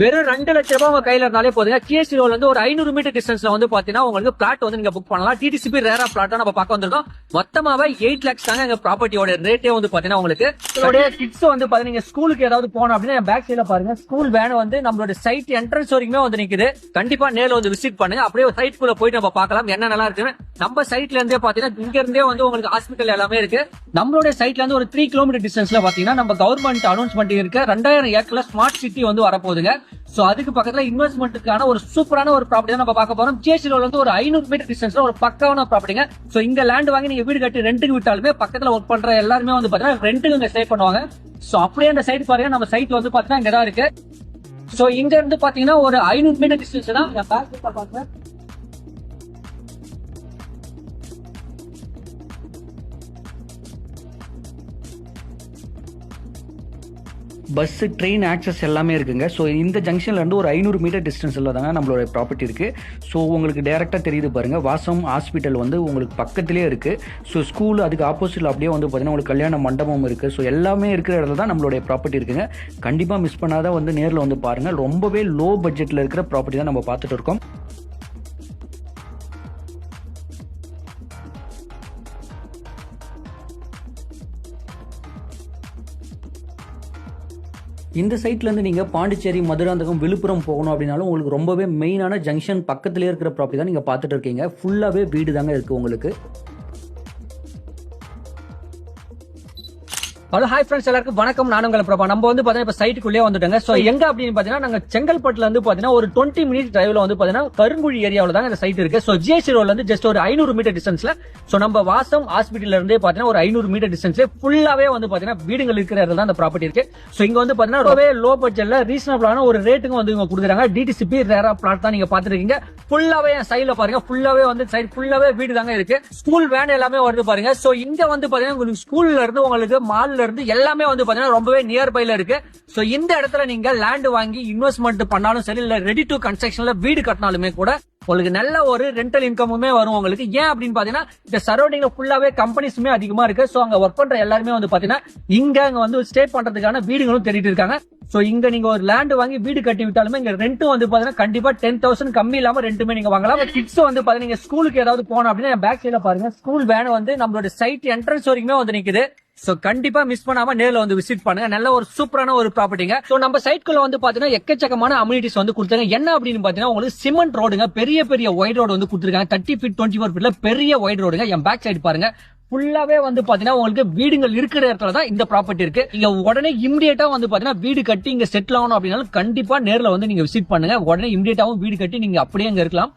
வெறும் 2 லட்சம் ரூபாய் உங்க கையில இருந்தாலே போதுங்க. GST ரோட்ல இருந்து ஒரு 500 மீட்டர் டிஸ்டன்ஸ்ல வந்து பாத்தீங்கன்னா உங்களுக்கு பிளாட் வந்து நீங்க புக் பண்ணலாம். டிடிசிபி ரேரா பிளாட் நம்ம பார்க்க வந்திருக்கோம். மொத்தமாவே 8 lakhs தாங்க எங்க ப்ராப்பர்ட்டியோட ரேட்டே வந்து பாத்தீங்கன்னா உங்களுக்கு. இதோட கிட்ஸ் வந்து பாத்தீங்கன்னா நீங்க ஸ்கூலுக்கு ஏதாவது போனோம் அப்படின்னா பேக் சைடுல பாருங்க ஸ்கூல் வேன் வந்து நம்மளோட சைட் என்ட்ரன்ஸ் வரைக்குமே வந்து நிக்குது. கண்டிப்பா நேர்ல வந்து விசிட் பண்ணுங்க. அப்படியே சைட்குள்ள போயிட்டு நம்ம பார்க்கலாம் என்ன நல்லா இருக்கு. நம்ம சைட்ல இருந்தே பாத்தீங்கன்னா இங்க இருந்தே வந்து உங்களுக்கு ஹாஸ்பிட்டல் எல்லாமே இருக்கு. நம்மளோட சைட்ல இருந்து ஒரு 3 கிலோமீட்டர் டிஸ்டன்ஸ்ல பாத்தீங்கன்னா நம்ம கவர்மெண்ட் அனௌன்ஸ்மெண்ட் இருக்கு 2000 ஏக்கர்ல ஸ்மார்ட் சிட்டி வந்து வரப்போகுதுங்க. சோ அதுக்கு பக்கத்துல இன்வெஸ்ட்மெண்ட்டுக்கான ஒரு சூப்பரான ஒரு ப்ராப்பர்ட்டி தான் நம்ம பார்க்க போறோம். GST ரோட்ல இருந்து ஒரு 500 மீட்டர் டிஸ்டன்ஸ்ல ஒரு பக்காவான ப்ராப்பர்ட்டிங்க. சோ இங்க லேண்ட் வாங்கி நீங்க வீடு கட்டி ரெண்டுக்கு விட்டாலுமே பக்கத்துல ஒர்க் பண்ற எல்லாருமே வந்து பாத்தீங்கன்னா ரெண்டுக்கு இங்க ஸ்டே பண்ணுவாங்க. சோ அப்படியே அந்த சைடு பாருங்க நம்ம சைட் வந்து பாத்தீங்கன்னா இங்க தான் இருக்கு. சோ இங்க இருந்து பாத்தீங்கன்னா ஒரு 500 மீட்டர் டிஸ்டன்ஸ் தான் பாருங்க. பஸ் ட்ரெயின் ஆக்சஸ் எல்லாமே இருக்குங்க. ஸோ இந்த ஜங்ஷன்ல இருந்து ஒரு 500 மீட்டர் டிஸ்டன்ஸில் தாங்க நம்மளோட ப்ராப்பர்ட்டி இருக்குது. ஸோ உங்களுக்கு டேரெக்டாக தெரியுது பாருங்கள், வாசம் ஹாஸ்பிட்டல் வந்து உங்களுக்கு பக்கத்துலேயே இருக்குது. ஸோ ஸ்கூல் அதுக்கு ஆப்போசிட்டில் அப்படியே வந்து பார்த்தீங்கன்னா உங்களுக்கு கல்யாண மண்டபம் இருக்குது. ஸோ எல்லாமே இருக்கிற இடத்துல தான் நம்மளுடைய ப்ராப்பர்ட்டி இருக்குங்க. கண்டிப்பாக மிஸ் பண்ணாத வந்து நேரில் வந்து பாருங்கள். ரொம்பவே லோ பட்ஜெட்டில் இருக்கிற ப்ராப்பர்ட்டி தான் நம்ம பார்த்துட்டு இருக்கோம். இந்த சைட்லேருந்து நீங்கள் பாண்டிச்சேரி, மதுராந்தகம், விழுப்புரம் போகணும் அப்படின்னாலும் உங்களுக்கு ரொம்பவே மெயினான ஜங்ஷன் பக்கத்துலேயே இருக்கிற ப்ராப்பர்ட்டி தான் நீங்கள் பார்த்துட்டு இருக்கீங்க. ஃபுல்லாகவே வீடு தாங்க இருக்குது உங்களுக்கு. ஹலோ ஹாய் ஃப்ரெண்ட்ஸ், எல்லாருக்கும் வணக்கம். நான் உங்களை பிரபா. நம்ம வந்து பாத்தீங்கன்னா இப்ப சைட்டுக்குள்ளே வந்துட்டாங்க. சோ எங்க அப்படின்னு பாத்தீங்கன்னா நாங்க செங்கல்பட்டுல இருந்து பாத்தீங்கன்னா ஒரு 20 மினிட்ஸ் டிரைவ்ல வந்து பாத்தீங்கன்னா கருங்குழி ஏரியாவில் தாங்க இந்த சைட் இருக்கு. சோ GST ரோட்ல இருந்து ஜஸ்ட் ஒரு 500 மீட்டர் டிஸ்டன்ஸ்ல சோ நம்ம வாசம் ஹாஸ்பிட்டல்ல இருந்தே பாத்தீங்கன்னா ஒரு 500 மீட்டர் டிஸ்டன்ஸ்ல ஃபுல்லாவே வந்து பாத்தீங்கன்னா வீடுகள் இருக்கிற இடத்துல தான் இந்த ப்ராப்பர்ட்டி இருக்கு. சோ இங்க வந்து பாத்தீங்கன்னா ரொம்பவே லோ பட்ஜெட்ல ரீசனபிளான ஒரு ரேட்டுக்கு வந்து இவங்க கொடுக்குறாங்க. டிடிசிபி ரேரா பிளாட் தான் நீங்க பாத்துருக்கீங்க. ஃபுல்லாவே சைட்ல பாருங்க, ஃபுல்லாவே வந்து சைட் ஃபுல்லாவே வீடு தாங்க இருக்கு. ஸ்கூல் வேன் எல்லாமே வருது பாருங்க. சோ இங்க வந்து பாத்தீங்கன்னா உங்களுக்கு ஸ்கூல்ல இருந்து உங்களுக்கு மால்ல இருந்து எல்லாமே வந்து பாத்தீங்கன்னா ரொம்பவே நியர்பைல இருக்கு. சோ இந்த இடத்துல நீங்க லேண்ட் வாங்கி இன்வெஸ்ட்மெண்ட் பண்ணாலும் சரி, இல்ல ரெடி டு கன்ஸ்ட்ரக்ஷன்ல வீடு கட்டினாலுமே கூட உங்களுக்கு நல்ல ஒரு ரெண்டல் இன்கமுமே வரும் உங்களுக்கு. ஏன் அப்படின்னு பாத்தீங்கன்னா இந்த சரௌண்டிங்ல ஃபுல்லாவே கம்பெனிஸுமே அதிகமா இருக்கு. சோ அங்க ஒர்க் பண்ற எல்லாருமே வந்து பாத்தீங்கன்னா இங்க வந்து ஸ்டே பண்றதுக்கான வீடுகளும் தேடிட்டு இருக்காங்க. சோ இங்க நீங்க ஒரு லேண்ட் வாங்கி வீடு கட்டி விட்டாலுமே இங்க ரெண்டும் வந்து பாத்தீங்கன்னா கண்டிப்பா 10,000 கம்மி இல்லாம ரெண்டுமே நீங்க வாங்கலாம். கிட்ஸ் வந்து பாத்தீங்கன்னா நீங்க ஸ்கூலுக்கு ஏதாவது போனோம் அப்படின்னா பேக் சைட்ல பாருங்க ஸ்கூல் வேன் வந்து நம்மளோட சைட் என்ட்ரன்ஸ் வரைக்குமே வந்து நிக்குது. சோ கண்டிப்பா மிஸ் பண்ணாம நேர்ல வந்து விசிட் பண்ணுங்க. நல்ல ஒரு சூப்பரான ஒரு ப்ராப்பர்ட்டிங்க. சோ நம்ம சைட்குள்ள வந்து பாத்தீங்கன்னா எக்கச்சக்கமான அம்யூனிட்டிஸ் வந்து கொடுத்தாங்க. என்ன அப்படின்னு பாத்தீங்கன்னா உங்களுக்கு சிமெண்ட் ரோடுங்க, பெரிய பெரிய ஒயிட் ரோடு வந்து கொடுத்துருக்காங்க. 30 feet 24 feetல பெரிய ஒயிட் ரோடுங்க. என் பேக் சைடு பாருங்க ஃபுல்லாவே வந்து பாத்தீங்கன்னா உங்களுக்கு வீடுகள் இருக்கிற இடத்துல தான் இந்த ப்ராப்பர்ட்டி இருக்கு. நீங்க உடனே இமிடியேட்டா வந்து பாத்தீங்கன்னா வீடு கட்டி இங்க செட்டில் ஆகணும் அப்படின்னாலும் கண்டிப்பா நேர்ல வந்து நீங்க விசிட் பண்ணுங்க. உடனே இமிடியேட்டாவும் வீடு கட்டி நீங்க அப்படியே அங்க இருக்கலாம்.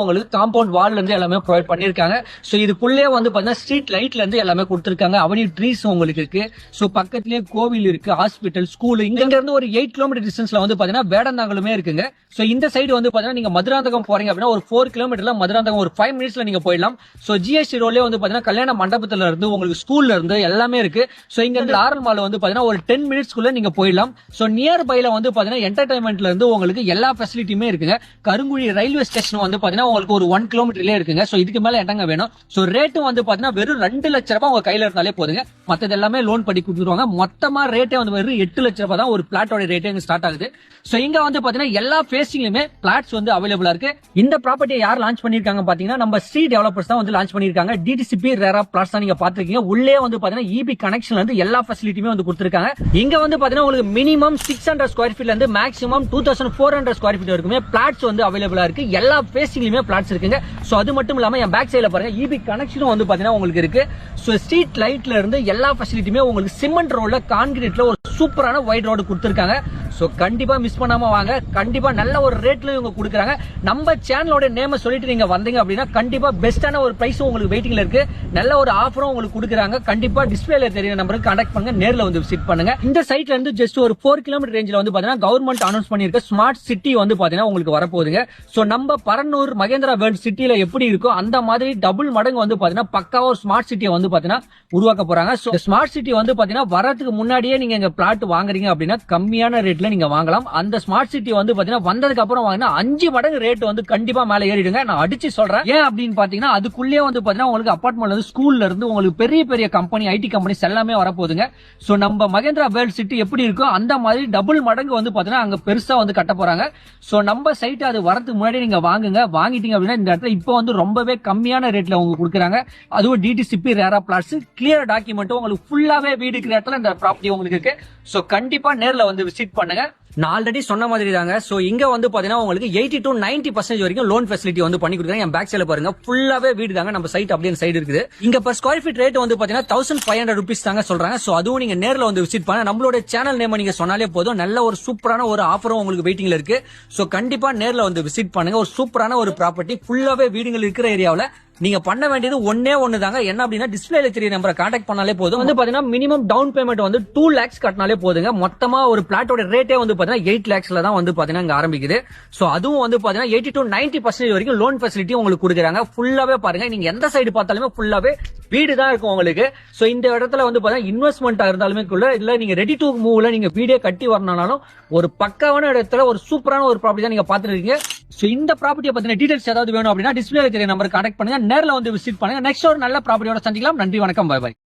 உங்களுக்கு காம்பவுண்ட் வால்ல இருந்து எல்லாமே ப்ரொவைட் பண்ணிருக்காங்க. சோ இதுக்குள்ளே வந்து பாத்தீங்கன்னா ஸ்ட்ரீட் லைட்ல இருந்து எல்லாமே கொடுத்திருக்காங்க. அவென்யூ ட்ரீஸ் உங்களுக்கு இருக்கு. சோ பக்கத்துலயே கோவில் இருக்கு, ஹாஸ்பிட்டல், ஸ்கூல். இங்க இருந்து ஒரு 8 கிலோமீட்டர் டிஸ்டன்ஸ்ல வந்து பாத்தீங்கன்னா வேடந்தாங்கலுமே இருக்குங்க. சோ இந்த சைடு வந்து பாத்தீங்கன்னா நீங்க மதுராந்தகம் போறீங்க அப்படின்னா ஒரு 4 கிலோமீட்டர்ல மதுராந்தகம் ஒரு 5 மினிட்ஸ்ல நீங்க போயிடலாம். சோ GST ரோட்லயே வந்து பாத்தீங்கன்னா கல்யாண மண்டபத்துல இருந்து உங்களுக்கு ஸ்கூல்ல இருந்து எல்லாமே இருக்கு. சோ இங்க இருந்து ஆரல் மால் வந்து பாத்தீங்கன்னா ஒரு 10 மினிட்ஸ்க்குள்ள நீங்க போயிடலாம். சோ நியர் பைல வந்து பாத்தீங்கன்னா என்டர்டைன்மெண்ட்ல இருந்து உங்களுக்கு எல்லா ஃபெசிலிட்டியுமே இருக்குங்க. கருங்குழி ரயில்வே ஸ்டேஷன் வந்து பாத்தீங்கன்னா உங்களுக்கு ஒரு 1 கிலோமீட்டர்லயே இருக்குங்க. சோ இதுக்கு மேல என்னங்க வேணும். சோ ரேட்டும் வந்து பாத்தீங்கன்னா வெறும் 2 லட்சம் ரூபாய் உங்க கையில இருந்தாலே போதுங்க. மத்தது எல்லாமே லோன் பண்ணி கொடுத்துருவாங்க. மொத்தமா ரேட்டே வந்து வெறும் 8 லட்சம் ரூபாய் தான் ஒரு பிளாட்டோட ரேட்டே இங்க ஸ்டார்ட் ஆகுது. சோ இங்க வந்து பாத்தீங்கன்னா எல்லா ஃபேசிங்லயுமே பிளாட்ஸ் வந்து அவைலபிளா இருக்கு. இந்த ப்ராப்பர்ட்டியை யார் லான்ச் பண்ணிருக்காங்க பாத்தீங்கன்னா நம்ம ஸ்ரீ டெவலப்பர்ஸ் தான் வந்து லான்ச் பண்ணிருக்காங்க. டிடிசிபி ரேரா பிளாட்ஸ் தான் நீங்க பாத்துருக்கீங்க. உள்ளே வந்து பாத்தீங்கன்னா EB கனெக்ஷன்ல இருந்து எல்லா ஃபெசிலிட்டியுமே வந்து கொடுத்திருக்காங்க. இங்க வந்து பாத்தீங்கன்னா உங்களுக்கு மினிமம் 600 ஸ்கொயர் ஃபீட்ல இருந்து மேக்ஸிமம் 2400 ஸ்கொயர் ஃபீட் வரைக்குமே பிளாட்ஸ் வந்து அவைலபிளா இருக்கு. எல்லா ஃபேசிங்லயுமே பிளாட்ஸ் இருக்குங்க. சோ அது மட்டும் இல்லாம என் பேக் சைடுல பாருங்க EB கனெக்ஷனும் வந்து பாத்தீங்கன்னா உங்களுக்கு இருக்கு. சோ ஸ்ட்ரீட் லைட்ல இருந்து எல்லா ஃபெசிலிட்டியுமே உங்களுக்கு சிமெண்ட் ரோட்ல கான்கிரீட்ல ஒரு சூப்பரான ஒயிட் ரோடு கொடுத்திருக்காங்க. சோ கண்டிப்பா மிஸ் பண்ணாம வாங்க. கண்டிப்பா நல்ல ஒரு ரேட்ல இவங்க கொடுக்குறாங்க. நம்ம சேனலோட நேம சொல்லிட்டு நீங்க வந்தீங்க அப்படின்னா கண்டிப்பா பெஸ்டான ஒரு பிரைஸ் உங்களுக்கு வெயிட்டிங்ல இருக்கு. நல்ல ஒரு ஆஃபரும் உங்களுக்கு கொடுக்குறாங்க. கண்டிப்பா டிஸ்பிளேல தெரிய நம்பருக்கு கான்டாக்ட் பண்ணுங்க, நேர்ல வந்து விசிட் பண்ணுங்க. இந்த சைட்ல இருந்து ஜஸ்ட் ஒரு 4 கிலோமீட்டர் ரேஞ்சில வந்து பாத்தீங்கன்னா கவர்மெண்ட் அனௌன்ஸ் பண்ணிருக்க ஸ்மார்ட் சிட்டி வந்து பாத்தீங்கன்னா உங்களுக்கு வரப்போகுதுங்க. சோ நம்ம பரன்னூர் மகேந்திரா வேர்ல்ட் சிட்டில எப்படி இருக்கோ அந்த மாதிரி டபுள் மடங்கு வந்து பாத்தீங்கன்னா பக்காவா ஒரு ஸ்மார்ட் சிட்டியை வந்து பாத்தீங்கன்னா உருவாக்க போறாங்க. சோ ஸ்மார்ட் சிட்டி வந்து பாத்தீங்கன்னா வரதுக்கு முன்னாடியே நீங்க எங்க பிளாட் வாங்குறீங்க அப்படின்னா கம்மியான ரேட்ல ரேட்ல நீங்க வாங்கலாம். அந்த ஸ்மார்ட் சிட்டி வந்து பாத்தீங்கன்னா வந்ததுக்கு அப்புறம் வாங்கினா 5 மடங்கு ரேட் வந்து கண்டிப்பா மேல ஏறிடுங்க. நான் அடிச்சு சொல்றேன். ஏன் அப்படின்னு பாத்தீங்கன்னா அதுக்குள்ளேயே வந்து பாத்தீங்கன்னா உங்களுக்கு அபார்ட்மெண்ட்ல இருந்து ஸ்கூல்ல இருந்து உங்களுக்கு பெரிய பெரிய கம்பெனி ஐடி கம்பெனிஸ் எல்லாமே வரப்போகுதுங்க. சோ நம்ம மகேந்திரா வேர்ல்ட் சிட்டி எப்படி இருக்கோ அந்த மாதிரி டபுள் மடங்கு வந்து பாத்தீங்கன்னா அங்க பெருசா வந்து கட்ட போறாங்க. சோ நம்ம சைட் அது வரதுக்கு முன்னாடி நீங்க வாங்குங்க. வாங்கிட்டீங்க அப்படின்னா இந்த இடத்துல இப்போ வந்து ரொம்பவே கம்மியான ரேட்ல உங்களுக்கு கொடுக்குறாங்க. அதுவும் டிடிசிபி ரேரா பிளாட்ஸ் கிளியர் டாக்குமெண்ட் உங்களுக்கு ஃபுல்லாவே வீடு இருக்கிற இடத்துல இந்த ப்ராப்பர்ட்டி உங்களுக்கு இருக்கு. சோ கண்டிப்பா நேர்ல வந்து விசிட் பண்ணுங்க. நான் ஆல்ரெடி சொன்ன மாதிரி தாங்க. சோ இங்க வந்து பாத்தீங்கன்னா உங்களுக்கு 80 to 90% வரைக்கும் லோன் ஃபெசிலிட்டி வந்து பண்ணி கொடுக்குறாங்க. என் பேக் சைடுல பாருங்க ஃபுல்லாவே வீடு தாங்க. நம்ம சைட் அப்படியே சைடு இருக்குது. இங்க per ஸ்கொயர் ஃபீட் ரேட் வந்து பாத்தீங்கன்னா 1500 rupees தாங்க சொல்றாங்க. சோ அதுவும் நீங்க நேர்ல வந்து விசிட் பண்ண நம்மளோட சேனல் நேம் நீங்க சொன்னாலே போதும். நல்ல ஒரு சூப்பரான ஒரு ஆஃபரும் உங்களுக்கு வெயிட்டிங்ல இருக்கு. சோ கண்டிப்பா நேர்ல வந்து விசிட் பண்ணுங்க. ஒரு சூப்பரான ஒரு ப்ராப்பர்ட்டி ஃபுல்லாவே வீடுகள் இருக்கிற ஏரியாவுல நீங்க பண்ண வேண்டியது ஒன்னே ஒண்ணு தாங்க. என்ன அப்படின்னா டிஸ்பிளேல தெரிய நம்பரை கான்டாக்ட் பண்ணாலே போதும். வந்து பாத்தீங்கன்னா மினிமம் டவுன் பேமெண்ட் வந்து 2 lakhs கட்டினாலே போதுங்க. மொத்தமா ஒரு பிளாட்டோட ரேட்டே வந்து பாத்தீங்கன்னா 8 lakhsல தான் வந்து பாத்தீங்கன்னா இங்க ஆரம்பிக்குது. சோ அதுவும் வந்து பாத்தீங்கன்னா 80 to 90% வரைக்கும் லோன் ஃபெசிலிட்டி உங்களுக்கு கொடுக்குறாங்க. ஃபுல்லாவே பாருங்க நீங்க எந்த சைடு பார்த்தாலுமே ஃபுல்லாவே வீடு தான் இருக்கும் உங்களுக்கு. சோ இந்த இடத்துல வந்து பாத்தீங்கன்னா இன்வெஸ்ட்மெண்டா இருந்தாலுமே கூட இல்ல நீங்க ரெடி டு மூவ்ல நீங்க வீடே கட்டி வரணும்னாலும் ஒரு பக்காவான இடத்துல ஒரு சூப்பரான ஒரு ப்ராப்பர்ட்டி தான் நீங்க பாத்துட்டு இருக்கீங்க. சோ இந்த ப்ராப்பர்ட்டியை பத்தின டீடைல்ஸ் ஏதாவது வேணும் அப்படின்னா டிஸ்பிளேல தெரிய நம்பர் கான்டாக்ட் பண்ணுங்க. நேர்ல வந்து விசிட் பண்ணுங்க. நெக்ஸ்ட் ஒரு நல்ல ப்ராப்பர்ட்டியோட சந்திக்கலாம். நன்றி, வணக்கம், பை பை.